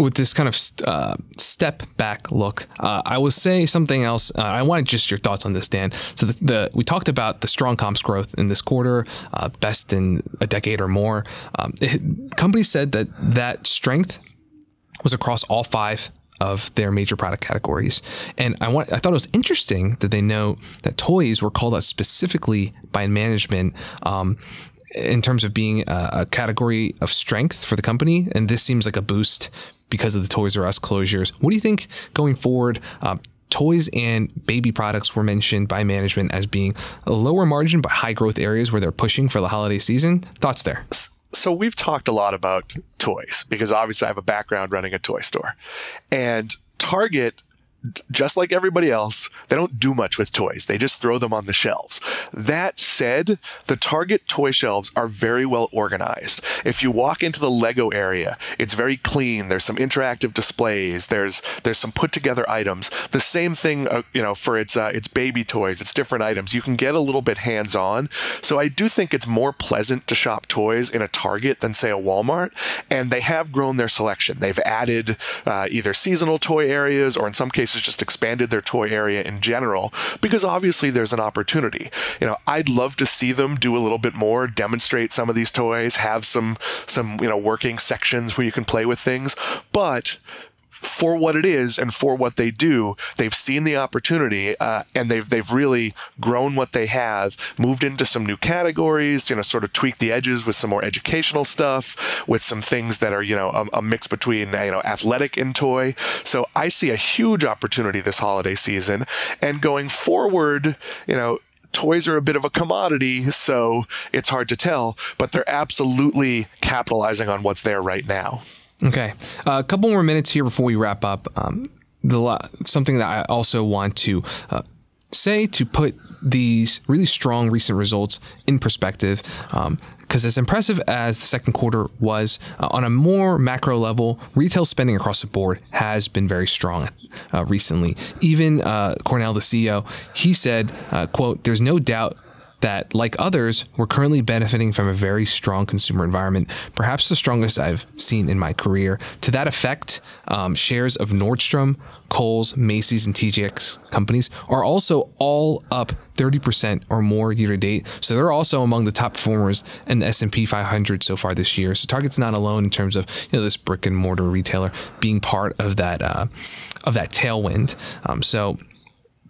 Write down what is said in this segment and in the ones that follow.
with this kind of step back look, I will say something else. I wanted just your thoughts on this, Dan. So we talked about the strong comps growth in this quarter, best in a decade or more. Companies said that strength was across all 5 of their major product categories. And I thought it was interesting that they know that toys were called out specifically by management in terms of being a category of strength for the company. And this seems like a boost because of the Toys R Us closures. What do you think going forward? Toys and baby products were mentioned by management as being a lower margin but high growth areas where they're pushing for the holiday season. Thoughts there? So we've talked a lot about toys because obviously I have a background running a toy store. And Target, just like everybody else, they don't do much with toys. They just throw them on the shelves. That said, the Target toy shelves are very well organized. If you walk into the Lego area, it's very clean. There's some interactive displays. There's some put together items. The same thing, for its baby toys. It's different items. You can get a little bit hands on. So I do think it's more pleasant to shop toys in a Target than say a Walmart. And they have grown their selection. They've added either seasonal toy areas or in some cases just expanded their toy area in general because obviously there's an opportunity. I'd love to see them do a little bit more, demonstrate some of these toys, have some working sections where you can play with things, but for what it is and for what they do, they've seen the opportunity and they've really grown what they have, moved into some new categories, sort of tweaked the edges with some more educational stuff, with some things that are, a mix between, athletic and toy. So I see a huge opportunity this holiday season. And going forward, toys are a bit of a commodity, so it's hard to tell, but they're absolutely capitalizing on what's there right now. Okay. A couple more minutes here before we wrap up. Something that I also want to say to put these really strong recent results in perspective, because as impressive as the second quarter was, on a more macro level, retail spending across the board has been very strong recently. Even Cornell, the CEO, he said, quote, "There's no doubt that, like others, we're currently benefiting from a very strong consumer environment, perhaps the strongest I've seen in my career." To that effect, shares of Nordstrom, Kohl's, Macy's, and TJX companies are also all up 30% or more year to date. So they're also among the top performers in the S&P 500 so far this year. So Target's not alone in terms of this brick and mortar retailer being part of that tailwind. So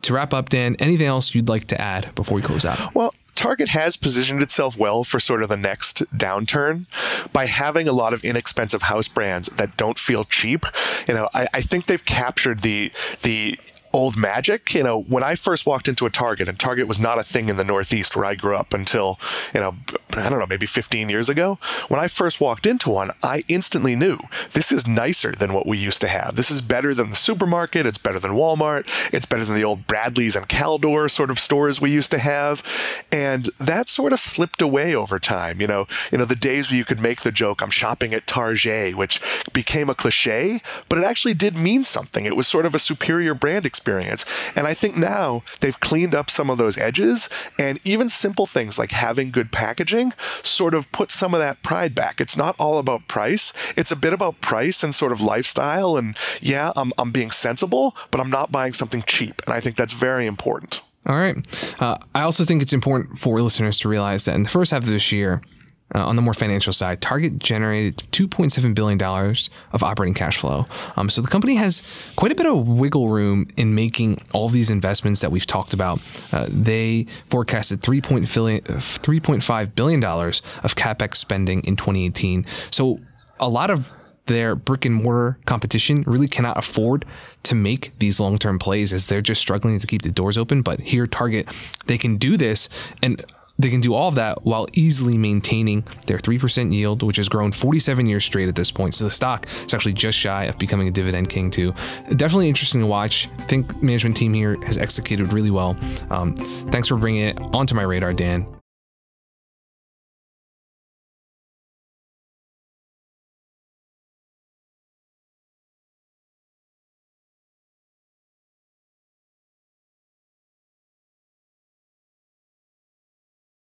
to wrap up, Dan, anything else you'd like to add before we close out? Well, Target has positioned itself well for sort of the next downturn by having a lot of inexpensive house brands that don't feel cheap. I think they've captured the old magic. When I first walked into a Target, and Target was not a thing in the Northeast where I grew up until, I don't know, maybe 15 years ago. When I first walked into one, I instantly knew this is nicer than what we used to have. This is better than the supermarket. It's better than Walmart. It's better than the old Bradley's and Caldor sort of stores we used to have. And that sort of slipped away over time. The days where you could make the joke, "I'm shopping at Target," which became a cliche, but it actually did mean something. It was sort of a superior brand experience. And I think now they've cleaned up some of those edges, and even simple things like having good packaging sort of put some of that pride back. It's not all about price. It's a bit about price and sort of lifestyle. And yeah, I'm being sensible, but I'm not buying something cheap. And I think that's very important. All right. I also think it's important for listeners to realize that in the first half of this year, on the more financial side, Target generated $2.7 billion of operating cash flow. So the company has quite a bit of wiggle room in making all of these investments that we've talked about. They forecasted $3.5 billion of CapEx spending in 2018. So a lot of their brick and mortar competition really cannot afford to make these long-term plays as they're just struggling to keep the doors open. But here, Target, they can do this, and they can do all of that while easily maintaining their 3% yield, which has grown 47 years straight at this point. So the stock is actually just shy of becoming a dividend king too. Definitely interesting to watch. I think management team here has executed really well. Thanks for bringing it onto my radar, Dan.